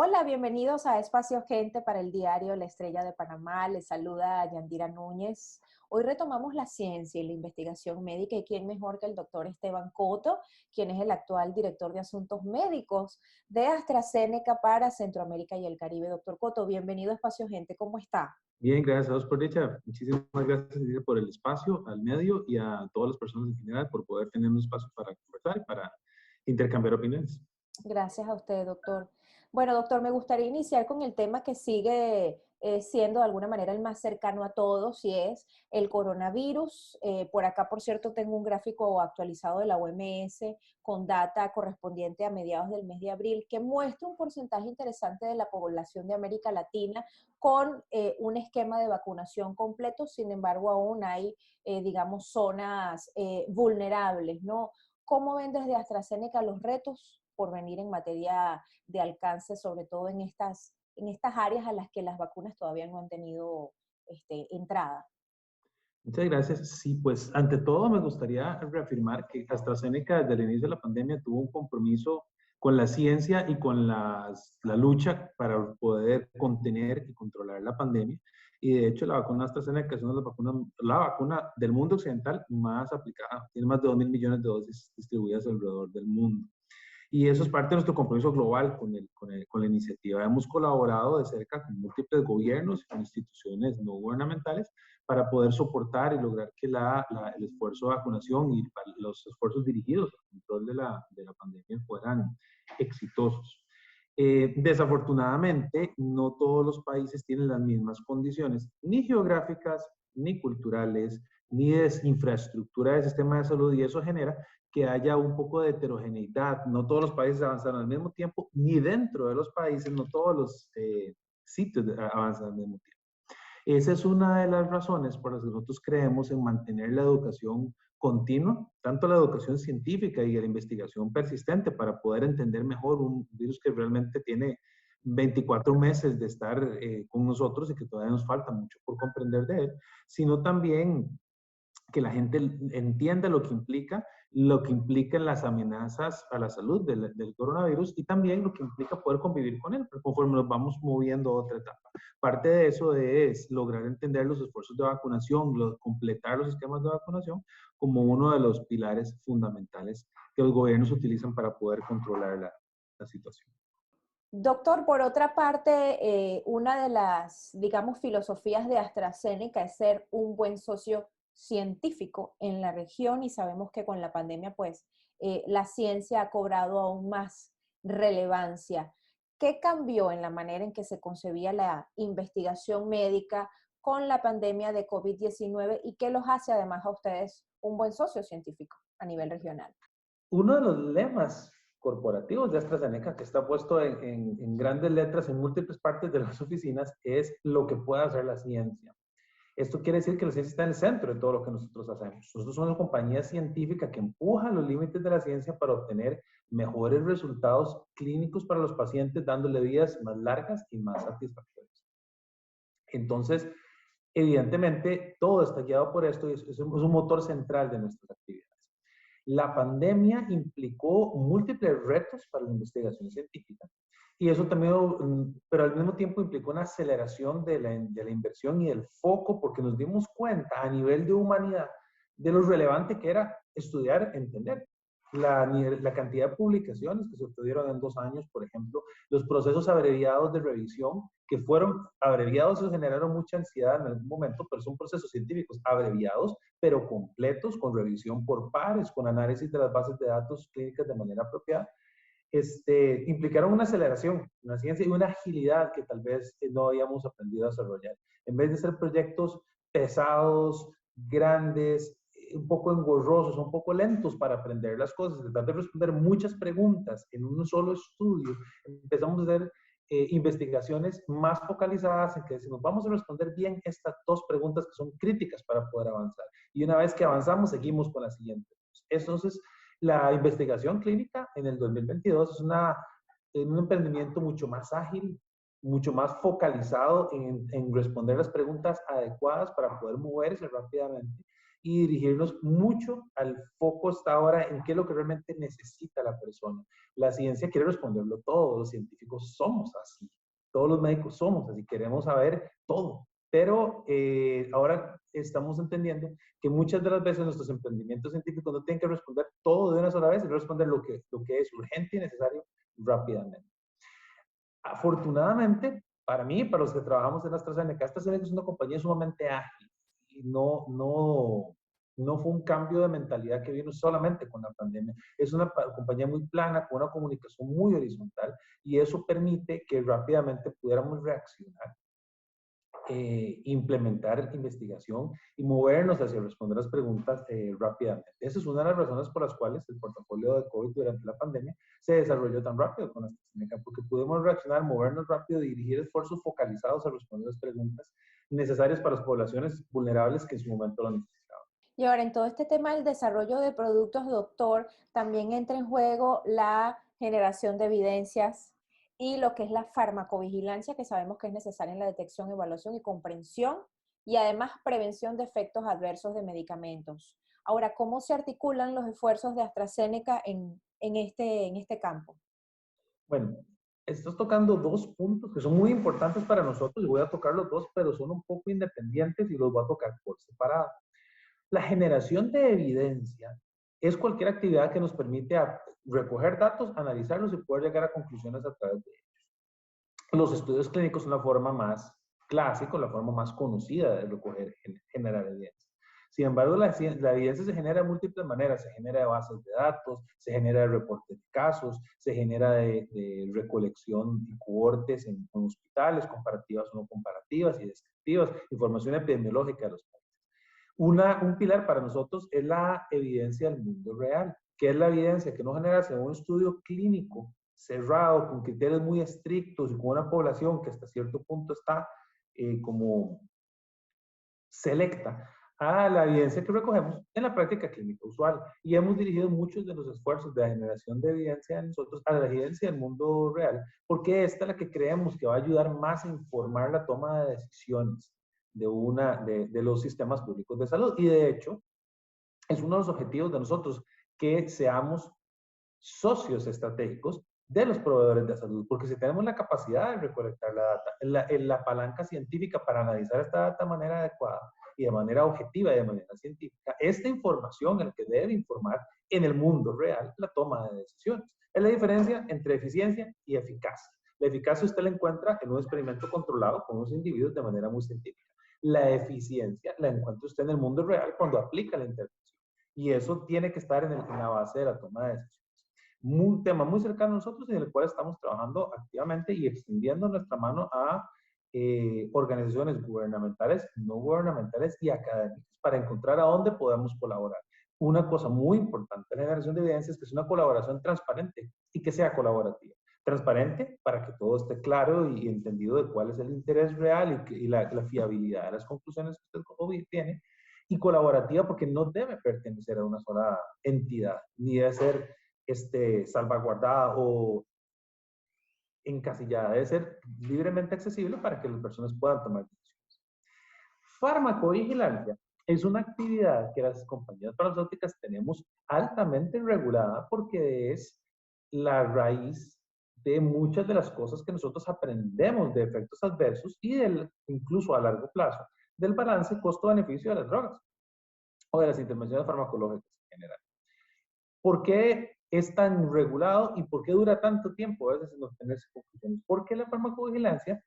Hola, bienvenidos a Espacio Gente para el diario La Estrella de Panamá. Les saluda Yandira Núñez. Hoy retomamos la ciencia y la investigación médica y quién mejor que el doctor Esteban Coto, quien es el actual director de Asuntos Médicos de AstraZeneca para Centroamérica y el Caribe. Doctor Coto, bienvenido a Espacio Gente. ¿Cómo está? Bien, gracias a Dios por dicha. Muchísimas gracias Lidia, por el espacio, al medio y a todas las personas en general por poder tener un espacio para conversar y para intercambiar opiniones. Gracias a usted, doctor. Bueno, doctor, me gustaría iniciar con el tema que sigue siendo de alguna manera el más cercano a todos y es el coronavirus. Por acá, por cierto, tengo un gráfico actualizado de la OMS con data correspondiente a mediados del mes de abril que muestra un porcentaje interesante de la población de América Latina con un esquema de vacunación completo. Sin embargo, aún hay, digamos, zonas vulnerables, ¿no? ¿Cómo ven desde AstraZeneca los retos por venir en materia de alcance, sobre todo en estas áreas a las que las vacunas todavía no han tenido entrada? Muchas gracias. Sí, pues ante todo me gustaría reafirmar que AstraZeneca desde el inicio de la pandemia tuvo un compromiso con la ciencia y con la lucha para poder contener y controlar la pandemia. Y de hecho la vacuna AstraZeneca es una de las vacunas, la vacuna del mundo occidental más aplicada. Tiene más de 2.000 millones de dosis distribuidas alrededor del mundo. Y eso es parte de nuestro compromiso global con la iniciativa. Hemos colaborado de cerca con múltiples gobiernos y con instituciones no gubernamentales para poder soportar y lograr que el esfuerzo de vacunación y los esfuerzos dirigidos al control de la pandemia fueran exitosos. Desafortunadamente, no todos los países tienen las mismas condiciones, ni geográficas, ni culturales, ni de infraestructura del sistema de salud, y eso genera que haya un poco de heterogeneidad. No todos los países avanzan al mismo tiempo, ni dentro de los países, no todos los sitios avanzan al mismo tiempo. Esa es una de las razones por las que nosotros creemos en mantener la educación continua, tanto la educación científica y la investigación persistente para poder entender mejor un virus que realmente tiene 24 meses de estar con nosotros y que todavía nos falta mucho por comprender de él, sino también que la gente entienda lo que implican las amenazas a la salud del coronavirus y también lo que implica poder convivir con él conforme nos vamos moviendo a otra etapa. Parte de eso es lograr entender los esfuerzos de vacunación, completar los esquemas de vacunación como uno de los pilares fundamentales que los gobiernos utilizan para poder controlar la situación. Doctor, por otra parte, una de las, digamos, filosofías de AstraZeneca es ser un buen socio científico en la región y sabemos que con la pandemia, pues, la ciencia ha cobrado aún más relevancia. ¿Qué cambió en la manera en que se concebía la investigación médica con la pandemia de COVID-19 y qué los hace además a ustedes un buen socio científico a nivel regional? Uno de los lemas corporativos de AstraZeneca, que está puesto en grandes letras en múltiples partes de las oficinas, es lo que puede hacer la ciencia. Esto quiere decir que la ciencia está en el centro de todo lo que nosotros hacemos. Nosotros somos una compañía científica que empuja los límites de la ciencia para obtener mejores resultados clínicos para los pacientes, dándole vidas más largas y más satisfactorias. Entonces, evidentemente, todo está guiado por esto y es un motor central de nuestras actividades. La pandemia implicó múltiples retos para la investigación científica y eso también, pero al mismo tiempo implicó una aceleración de la inversión y del foco porque nos dimos cuenta a nivel de humanidad de lo relevante que era estudiar, entender. La cantidad de publicaciones que se obtuvieron en 2 años, por ejemplo, los procesos abreviados de revisión, que fueron abreviados y generaron mucha ansiedad en algún momento, pero son procesos científicos abreviados, pero completos, con revisión por pares, con análisis de las bases de datos clínicas de manera apropiada, implicaron una aceleración, una ciencia y una agilidad que tal vez no habíamos aprendido a desarrollar. En vez de ser proyectos pesados, grandes, un poco engorrosos, un poco lentos para aprender las cosas, tratar de responder muchas preguntas en un solo estudio, empezamos a hacer investigaciones más focalizadas en que decimos, vamos a responder bien estas 2 preguntas que son críticas para poder avanzar. Y una vez que avanzamos, seguimos con la siguiente. Entonces, la investigación clínica en el 2022 es un emprendimiento mucho más ágil, mucho más focalizado en responder las preguntas adecuadas para poder moverse rápidamente y dirigirnos mucho al foco hasta ahora en qué es lo que realmente necesita la persona. La ciencia quiere responderlo todo, los científicos somos así, todos los médicos somos así, queremos saber todo. Pero ahora estamos entendiendo que muchas de las veces nuestros emprendimientos científicos no tienen que responder todo de una sola vez, sino responder lo que es urgente y necesario rápidamente. Afortunadamente, para mí, para los que trabajamos en AstraZeneca, AstraZeneca es una compañía sumamente ágil y no fue un cambio de mentalidad que vino solamente con la pandemia. Es una compañía muy plana, con una comunicación muy horizontal y eso permite que rápidamente pudiéramos reaccionar, implementar investigación y movernos hacia responder las preguntas rápidamente. Esa es una de las razones por las cuales el portafolio de COVID durante la pandemia se desarrolló tan rápido con AstraZeneca, porque pudimos reaccionar, movernos rápido y dirigir esfuerzos focalizados a responder las preguntas necesarias para las poblaciones vulnerables que en su momento lo necesitaban. Y ahora, en todo este tema del desarrollo de productos, doctor, también entra en juego la generación de evidencias y lo que es la farmacovigilancia, que sabemos que es necesaria en la detección, evaluación y comprensión, y además prevención de efectos adversos de medicamentos. Ahora, ¿cómo se articulan los esfuerzos de AstraZeneca en este campo? Bueno, estás tocando dos puntos que son muy importantes para nosotros y voy a tocar los dos, pero son un poco independientes y los voy a tocar por separado. La generación de evidencia es cualquier actividad que nos permite recoger datos, analizarlos y poder llegar a conclusiones a través de ellos. Los estudios clínicos son la forma más clásica, la forma más conocida de recoger, generar evidencia. Sin embargo, la evidencia se genera de múltiples maneras. Se genera de bases de datos, se genera de reportes de casos, se genera de recolección de cohortes en hospitales, comparativas o no comparativas y descriptivas, información epidemiológica de los países. Un pilar para nosotros es la evidencia del mundo real, que es la evidencia que no genera en un estudio clínico cerrado, con criterios muy estrictos y con una población que hasta cierto punto está como selecta a la evidencia que recogemos en la práctica clínica usual. Y hemos dirigido muchos de los esfuerzos de la generación de evidencia de nosotros a la evidencia del mundo real, porque esta es la que creemos que va a ayudar más a informar la toma de decisiones de los sistemas públicos de salud. Y de hecho, es uno de los objetivos de nosotros que seamos socios estratégicos de los proveedores de salud, porque si tenemos la capacidad de recolectar la data, la palanca científica para analizar esta data de manera adecuada y de manera objetiva y de manera científica, esta información es la que debe informar en el mundo real la toma de decisiones. Es la diferencia entre eficiencia y eficacia. La eficacia usted la encuentra en un experimento controlado con unos individuos de manera muy científica. La eficiencia la encuentra usted en el mundo real cuando aplica la intervención. Y eso tiene que estar en la base de la toma de decisiones. Un tema muy cercano a nosotros en el cual estamos trabajando activamente y extendiendo nuestra mano a organizaciones gubernamentales, no gubernamentales y académicas para encontrar a dónde podemos colaborar. Una cosa muy importante en la generación de evidencia es que es una colaboración transparente y que sea colaborativa. Transparente para que todo esté claro y entendido de cuál es el interés real y la fiabilidad de las conclusiones que usted tiene. Y colaborativa porque no debe pertenecer a una sola entidad, ni debe ser salvaguardada o encasillada, debe ser libremente accesible para que las personas puedan tomar decisiones. Farmacovigilancia es una actividad que las compañías farmacéuticas tenemos altamente regulada porque es la raíz de muchas de las cosas que nosotros aprendemos de efectos adversos y incluso a largo plazo del balance costo-beneficio de las drogas o de las intervenciones farmacológicas en general. ¿Por qué es tan regulado y por qué dura tanto tiempo a veces en obtenerse conclusiones? Porque la farmacovigilancia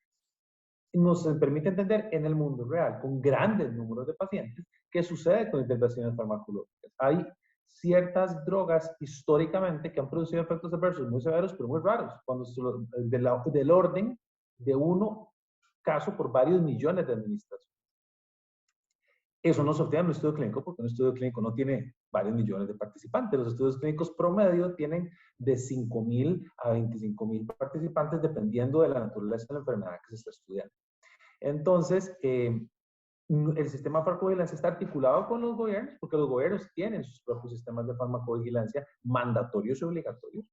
nos permite entender en el mundo real, con grandes números de pacientes, qué sucede con intervenciones farmacológicas. Hay ciertas drogas históricamente que han producido efectos adversos muy severos, pero muy raros, del orden de uno caso por varios millones de administraciones. Eso no se obtiene en un estudio clínico porque un estudio clínico no tiene varios millones de participantes. Los estudios clínicos promedio tienen de 5,000 a 25,000 participantes dependiendo de la naturaleza de la enfermedad que se está estudiando. Entonces, el sistema de farmacovigilancia está articulado con los gobiernos porque los gobiernos tienen sus propios sistemas de farmacovigilancia mandatorios y obligatorios.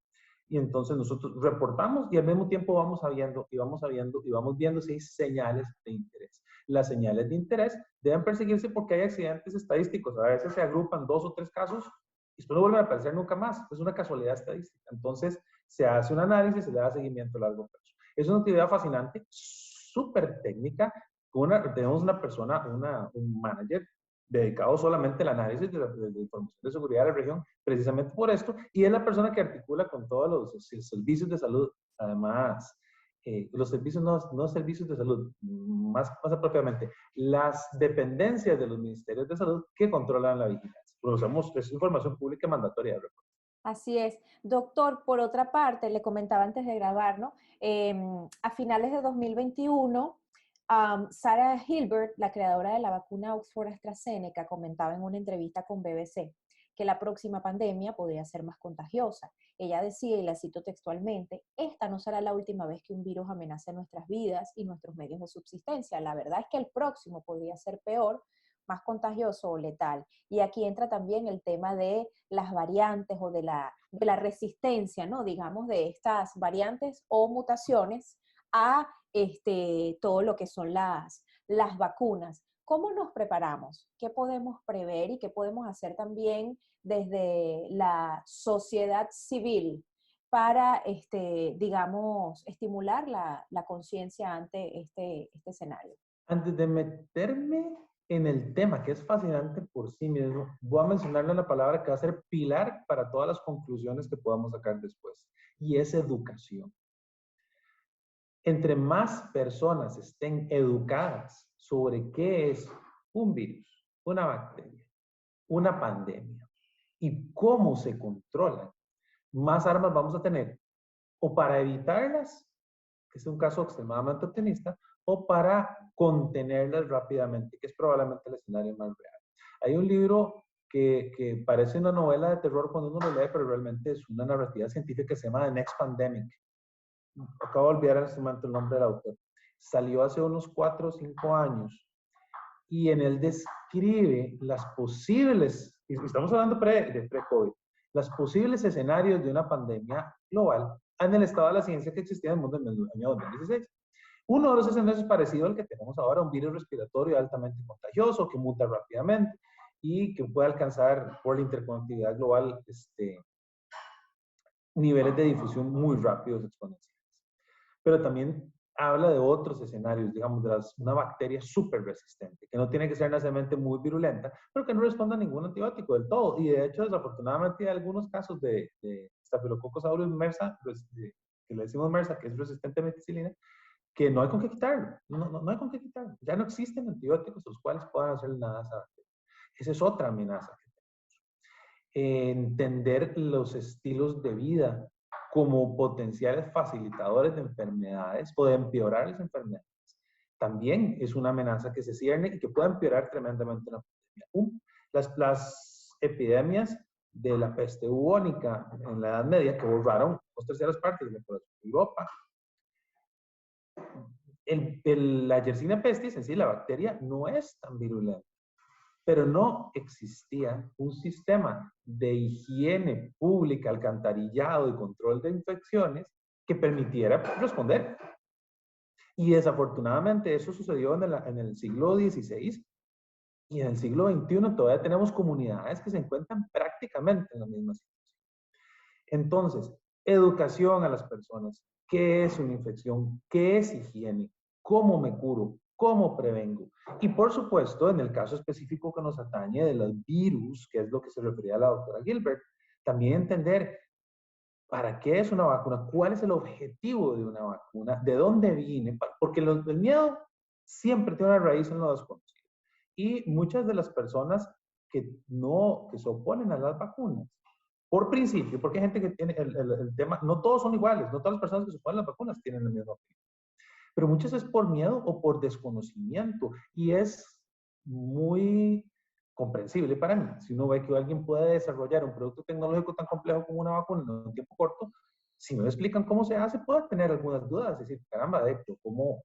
Y entonces nosotros reportamos y al mismo tiempo vamos sabiendo y vamos sabiendo y vamos viendo si hay señales de interés. Las señales de interés deben perseguirse porque hay accidentes estadísticos. A veces se agrupan 2 o 3 casos y después no vuelven a aparecer nunca más. Es una casualidad estadística. Entonces se hace un análisis y se le da seguimiento a largo plazo. Es una actividad fascinante, súper técnica. Tenemos una persona, un manager dedicado solamente al análisis de información de seguridad de la región, precisamente por esto, y es la persona que articula con todos los servicios de salud, además, los servicios, no servicios de salud, más apropiadamente, las dependencias de los ministerios de salud que controlan la vigilancia. Conocemos, es información pública mandatoria. Así es. Doctor, por otra parte, le comentaba antes de grabar, ¿no? A finales de 2021, Sarah Hilbert, la creadora de la vacuna Oxford AstraZeneca, comentaba en una entrevista con BBC que la próxima pandemia podría ser más contagiosa. Ella decía, y la cito textualmente, esta no será la última vez que un virus amenace nuestras vidas y nuestros medios de subsistencia. La verdad es que el próximo podría ser peor, más contagioso o letal. Y aquí entra también el tema de las variantes o de la resistencia, ¿no? Digamos, de estas variantes o mutaciones a todo lo que son las vacunas. ¿Cómo nos preparamos? ¿Qué podemos prever y qué podemos hacer también desde la sociedad civil para, digamos, estimular la conciencia ante este escenario? Antes de meterme en el tema, que es fascinante por sí mismo, voy a mencionarle una palabra que va a ser pilar para todas las conclusiones que podamos sacar después, y es educación. Entre más personas estén educadas sobre qué es un virus, una bacteria, una pandemia y cómo se controlan, más armas vamos a tener o para evitarlas, que es un caso extremadamente optimista, o para contenerlas rápidamente, que es probablemente el escenario más real. Hay un libro que parece una novela de terror cuando uno lo lee, pero realmente es una narrativa científica que se llama The Next Pandemic. Acabo de olvidar en este momento el nombre del autor. Salió hace unos 4 o 5 años y en él describe las posibles, y estamos hablando de pre-COVID, las posibles escenarios de una pandemia global en el estado de la ciencia que existía en el mundo en el año 2016. Uno de los escenarios es parecido al que tenemos ahora, un virus respiratorio altamente contagioso que muta rápidamente y que puede alcanzar por la interconectividad global niveles de difusión muy rápidos exponenciales. Pero también habla de otros escenarios, digamos, una bacteria súper resistente, que no tiene que ser necesariamente muy virulenta, pero que no responde a ningún antibiótico del todo. Y de hecho, desafortunadamente, hay algunos casos de Staphylococcus aureus MRSA, que le decimos MRSA, que es resistente a meticilina, que no hay con qué quitarlo. No hay con qué quitarlo. Ya no existen antibióticos los cuales puedan hacer nada a esa bacteria. Esa es otra amenaza que tenemos. Entender los estilos de vida como potenciales facilitadores de enfermedades o de empeorar las enfermedades, también es una amenaza que se cierne y que puede empeorar tremendamente una pandemia. Las epidemias de la peste bubónica en la Edad Media, que borraron 2/3 partes de la población de Europa. La Yersinia pestis, en sí, la bacteria, no es tan virulenta, pero no existía un sistema de higiene pública, alcantarillado y control de infecciones que permitiera responder. Y desafortunadamente eso sucedió en el siglo XVI y en el siglo XXI todavía tenemos comunidades que se encuentran prácticamente en la misma situación. Entonces, educación a las personas. ¿Qué es una infección? ¿Qué es higiene? ¿Cómo me curo? ¿Cómo prevengo? Y por supuesto, en el caso específico que nos atañe de los virus, que es lo que se refería a la doctora Gilbert, también entender para qué es una vacuna, cuál es el objetivo de una vacuna, de dónde viene, porque el miedo siempre tiene una raíz en lo desconocido. Y muchas de las personas que se oponen a las vacunas, por principio, porque hay gente que tiene el tema, no todos son iguales, no todas las personas que se oponen a las vacunas tienen la misma opinión, pero muchas es por miedo o por desconocimiento, y es muy comprensible para mí. Si uno ve que alguien puede desarrollar un producto tecnológico tan complejo como una vacuna en un tiempo corto, si no le explican cómo se hace, puede tener algunas dudas, es decir, caramba, ¿cómo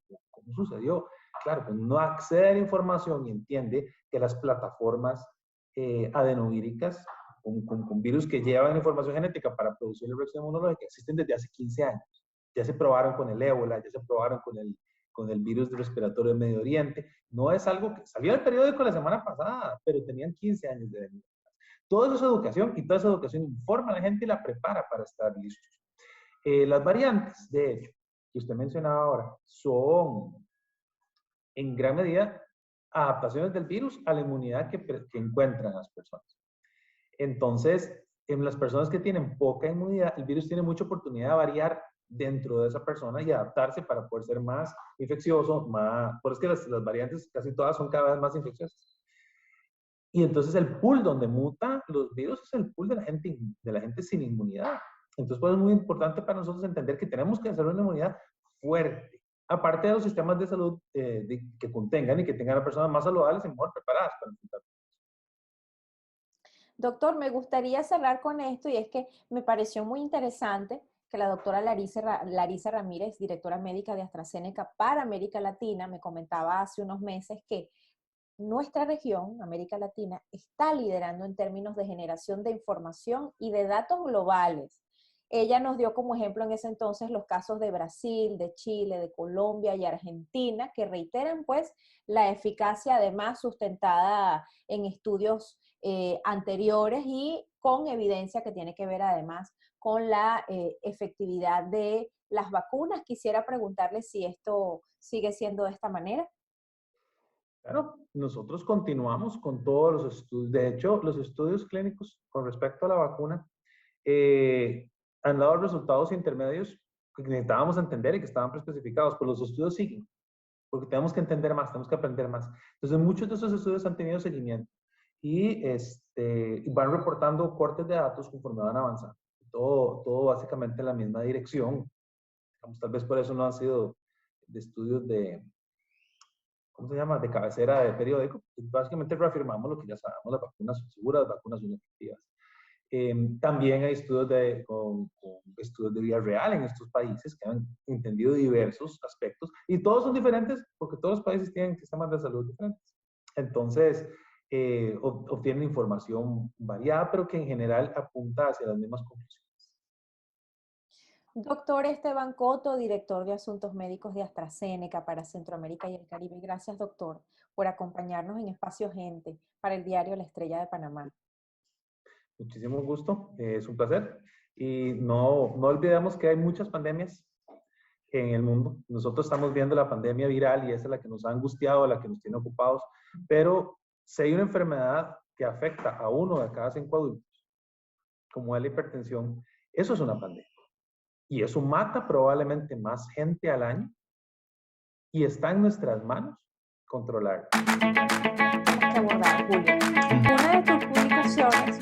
sucedió? Claro, pues no accede a la información y entiende que las plataformas adenovíricas con virus que llevan información genética para producir la reacción inmunológica existen desde hace 15 años. Ya se probaron con el ébola, ya se probaron con el virus respiratorio del Medio Oriente. No es algo que salió del periódico la semana pasada, pero tenían 15 años de venir. Todo eso es educación y toda esa educación informa a la gente y la prepara para estar listos. Las variantes, de hecho, que usted mencionaba ahora, son en gran medida adaptaciones del virus a la inmunidad que encuentran las personas. Entonces, en las personas que tienen poca inmunidad, el virus tiene mucha oportunidad de variar dentro de esa persona y adaptarse para poder ser más infeccioso, más... Por eso es que las variantes casi todas son cada vez más infecciosas. Y entonces el pool donde mutan los virus es el pool de la gente sin inmunidad. Entonces, pues es muy importante para nosotros entender que tenemos que hacer una inmunidad fuerte. Aparte de los sistemas de salud que contengan y que tengan a personas más saludables y mejor preparadas para enfrentar. Doctor, me gustaría cerrar con esto y es que me pareció muy interesante que la doctora Larisa Ramírez, directora médica de AstraZeneca para América Latina, me comentaba hace unos meses que nuestra región, América Latina, está liderando en términos de generación de información y de datos globales. Ella nos dio como ejemplo en ese entonces los casos de Brasil, de Chile, de Colombia y Argentina, que reiteran pues la eficacia además sustentada en estudios anteriores y con evidencia que tiene que ver además con la efectividad de las vacunas. Quisiera preguntarle si esto sigue siendo de esta manera. Claro, nosotros continuamos con todos los estudios. De hecho, los estudios clínicos con respecto a la vacuna han dado resultados intermedios que necesitábamos entender y que estaban preespecificados, pero los estudios siguen, porque tenemos que entender más, tenemos que aprender más. Entonces, muchos de esos estudios han tenido seguimiento y van reportando cortes de datos conforme van avanzando. Todo básicamente en la misma dirección. Digamos, tal vez por eso no han sido de estudios de, ¿cómo se llama?, de cabecera de periódico. Básicamente reafirmamos lo que ya sabemos, las vacunas son seguras, las vacunas son efectivas. También hay estudios con estudios de vida real en estos países que han entendido diversos aspectos y todos son diferentes porque todos los países tienen sistemas de salud diferentes. Entonces, obtienen información variada, pero que en general apunta hacia las mismas conclusiones. Doctor Esteban Coto, director de Asuntos Médicos de AstraZeneca para Centroamérica y el Caribe. Gracias, doctor, por acompañarnos en Espacio Gente para el diario La Estrella de Panamá. Muchísimo gusto, es un placer. Y no olvidemos que hay muchas pandemias en el mundo. Nosotros estamos viendo la pandemia viral y esa es la que nos ha angustiado, la que nos tiene ocupados. Pero si hay una enfermedad que afecta a 1 de cada 5 adultos, como es la hipertensión, eso es una pandemia. Y eso mata probablemente más gente al año y está en nuestras manos controlar. Tenemos que abordar, Julio. Una de tus publicaciones